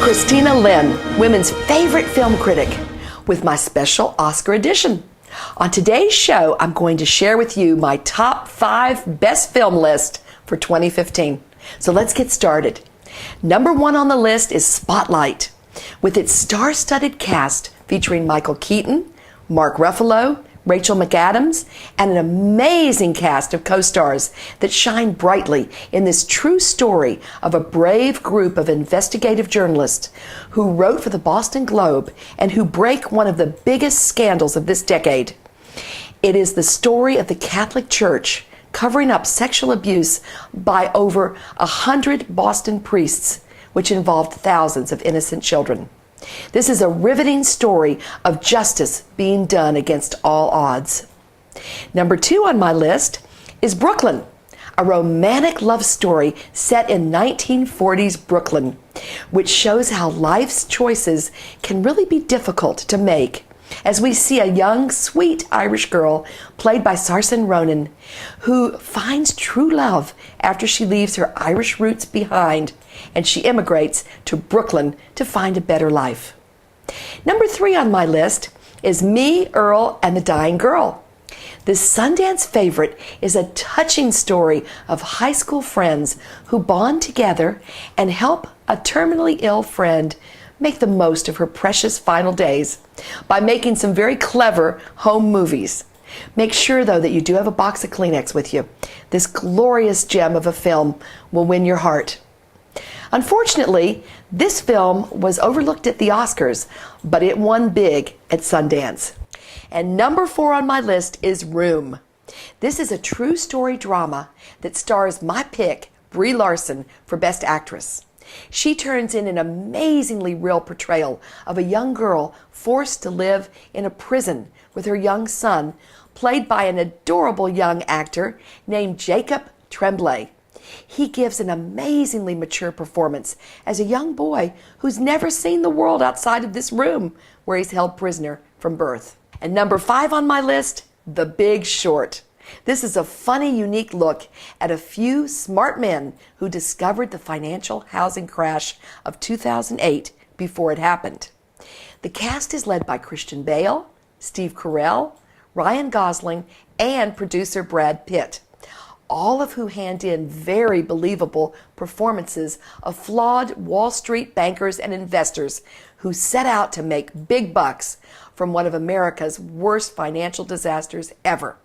Kristina Lynn, women's favorite film critic, with my special Oscar edition. On today's show, I'm going to share with you my top 5 best film list for 2015. So let's get started. Number 1 on the list is Spotlight, with its star-studded cast featuring Michael Keaton, Mark Ruffalo, Rachel McAdams, and an amazing cast of co-stars that shine brightly in this true story of a brave group of investigative journalists who wrote for the Boston Globe and who break one of the biggest scandals of this decade. It is the story of the Catholic Church covering up sexual abuse by over 100 Boston priests, which involved thousands of innocent children. This is a riveting story of justice being done against all odds. Number 2 on my list is Brooklyn, a romantic love story set in 1940s Brooklyn, which shows how life's choices can really be difficult to make, as we see a young, sweet Irish girl played by Saoirse Ronan, who finds true love after she leaves her Irish roots behind and she immigrates to Brooklyn to find a better life. Number 3 on my list is Me, Earl, and the Dying Girl. This Sundance favorite is a touching story of high school friends who bond together and help a terminally ill friend make the most of her precious final days by making some very clever home movies. Make sure, though, that you do have a box of Kleenex with you. This glorious gem of a film will win your heart. Unfortunately, this film was overlooked at the Oscars, but it won big at Sundance. And number 4 on my list is Room. This is a true story drama that stars my pick, Brie Larson, for Best Actress. She turns in an amazingly real portrayal of a young girl forced to live in a prison with her young son, played by an adorable young actor named Jacob Tremblay. He gives an amazingly mature performance as a young boy who's never seen the world outside of this room where he's held prisoner from birth. And number 5 on my list, The Big Short. This is a funny, unique look at a few smart men who discovered the financial housing crash of 2008 before it happened. The cast is led by Christian Bale, Steve Carell, Ryan Gosling, and producer Brad Pitt, all of who hand in very believable performances of flawed Wall Street bankers and investors who set out to make big bucks from one of America's worst financial disasters ever.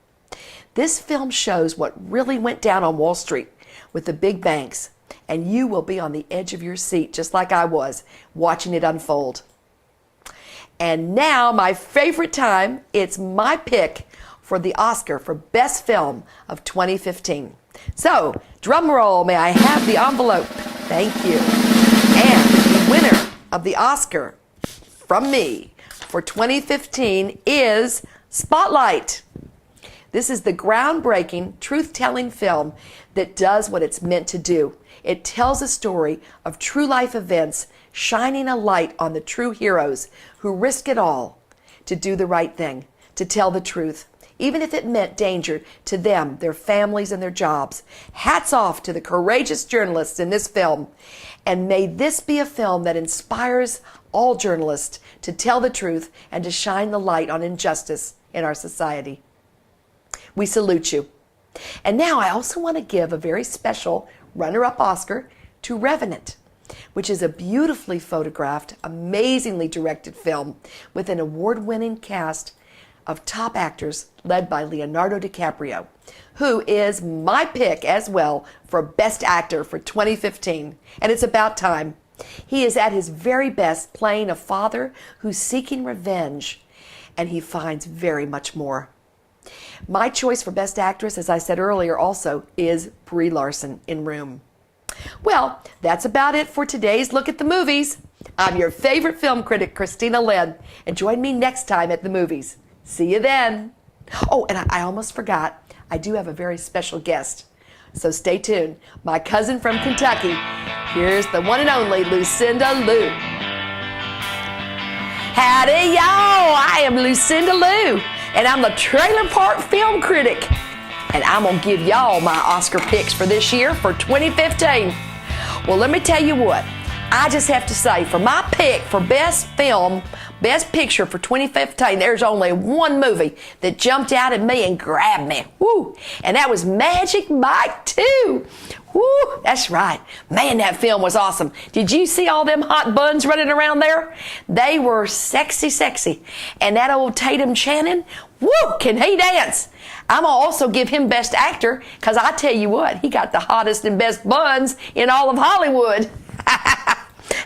This film shows what really went down on Wall Street with the big banks, and you will be on the edge of your seat, just like I was, watching it unfold. And now, my favorite time, it's my pick for the Oscar for Best Film of 2015. So, drum roll, may I have the envelope? Thank you. And the winner of the Oscar from me for 2015 is Spotlight. This is the groundbreaking, truth-telling film that does what it's meant to do. It tells a story of true life events, shining a light on the true heroes who risk it all to do the right thing, to tell the truth, even if it meant danger to them, their families, and their jobs. Hats off to the courageous journalists in this film. And may this be a film that inspires all journalists to tell the truth and to shine the light on injustice in our society. We salute you. And now I also want to give a very special runner-up Oscar to Revenant, which is a beautifully photographed, amazingly directed film with an award-winning cast of top actors led by Leonardo DiCaprio, who is my pick as well for Best Actor for 2015. And it's about time. He is at his very best playing a father who's seeking revenge, and he finds very much more. My choice for Best Actress, as I said earlier also, is Brie Larson in Room. Well, that's about it for today's Look at the Movies. I'm your favorite film critic, Kristina Lynn, and join me next time at the movies. See you then. Oh, and I almost forgot, I do have a very special guest. So stay tuned. My cousin from Kentucky. Here's the one and only Lucinda Lou. Howdy, y'all. I am Lucinda Lou, and I'm the Trailer Park Film Critic. And I'm going to give y'all my Oscar picks for this year for 2015. Well, let me tell you what. I just have to say, for my pick for best film, best picture for 2015, there's only one movie that jumped out at me and grabbed me. Woo! And that was Magic Mike 2. Woo! That's right. Man, that film was awesome. Did you see all them hot buns running around there? They were sexy, sexy. And that old Tatum Channing, woo! Can he dance? I'm going to also give him Best Actor, because I tell you what, he got the hottest and best buns in all of Hollywood.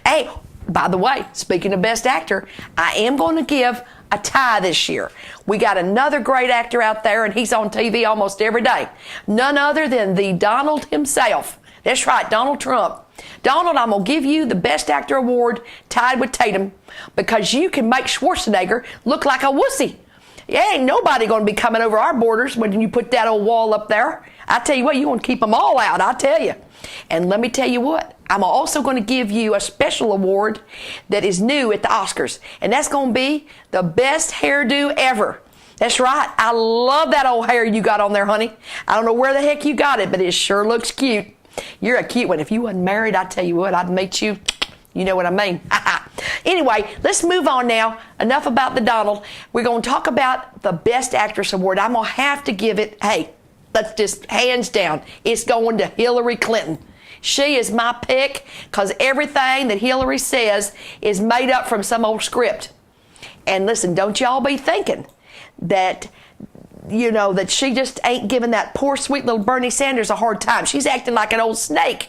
Hey, by the way, speaking of Best Actor, I am going to give a tie this year. We got another great actor out there, and he's on TV almost every day. None other than the Donald himself. That's right, Donald Trump. Donald, I'm going to give you the Best Actor award tied with Tatum, because you can make Schwarzenegger look like a wussy. Yeah, ain't nobody going to be coming over our borders when you put that old wall up there. I tell you what, you're going to keep them all out, I tell you. And let me tell you what, I'm also going to give you a special award that is new at the Oscars. And that's going to be the best hairdo ever. That's right. I love that old hair you got on there, honey. I don't know where the heck you got it, but it sure looks cute. You're a cute one. If you wasn't married, I tell you what, I'd meet you. You know what I mean. Anyway, let's move on now. Enough about the Donald. We're going to talk about the Best Actress Award. I'm going to have to give it, hey, let's just hands down, it's going to Hillary Clinton. She is my pick, because everything that Hillary says is made up from some old script. And listen, don't y'all be thinking that, you know, that she just ain't giving that poor sweet little Bernie Sanders a hard time. She's acting like an old snake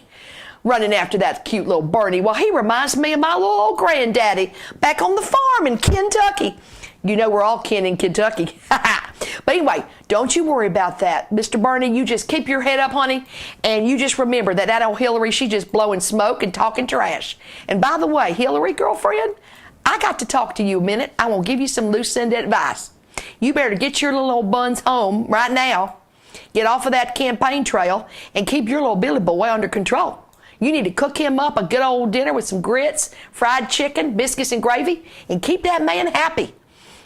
running after that cute little Bernie. Well, he reminds me of my little old granddaddy back on the farm in Kentucky. You know, we're all kin in Kentucky. But anyway, don't you worry about that. Mr. Bernie, you just keep your head up, honey, and you just remember that old Hillary, she just blowing smoke and talking trash. And by the way, Hillary, girlfriend, I got to talk to you a minute. I will give you some Lucinda advice. You better get your little old buns home right now. Get off of that campaign trail and keep your little Billy boy under control. You need to cook him up a good old dinner with some grits, fried chicken, biscuits, and gravy, and keep that man happy.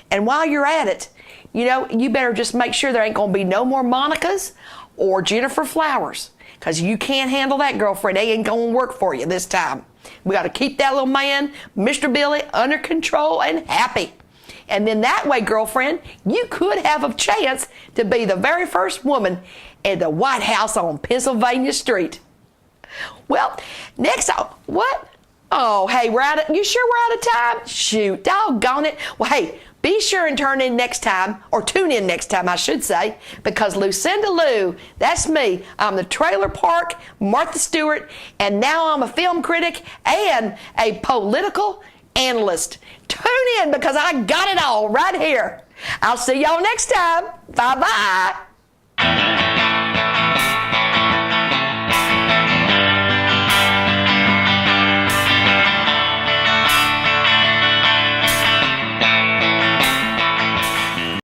And while you're at it, you know, you better just make sure there ain't going to be no more Monica's or Jennifer Flowers, because you can't handle that, girlfriend. They ain't going to work for you this time. We got to keep that little man, Mr. Billy, under control and happy. And then that way, girlfriend, you could have a chance to be the very first woman at the White House on Pennsylvania Street. Well, next up, what? Oh, hey, you sure we're out of time? Shoot, doggone it. Well, hey, be sure and tune in next time, I should say, because Lucinda Lou, that's me. I'm the Trailer Park Martha Stewart, and now I'm a film critic and a political analyst. Tune in, because I got it all right here. I'll see y'all next time. Bye-bye.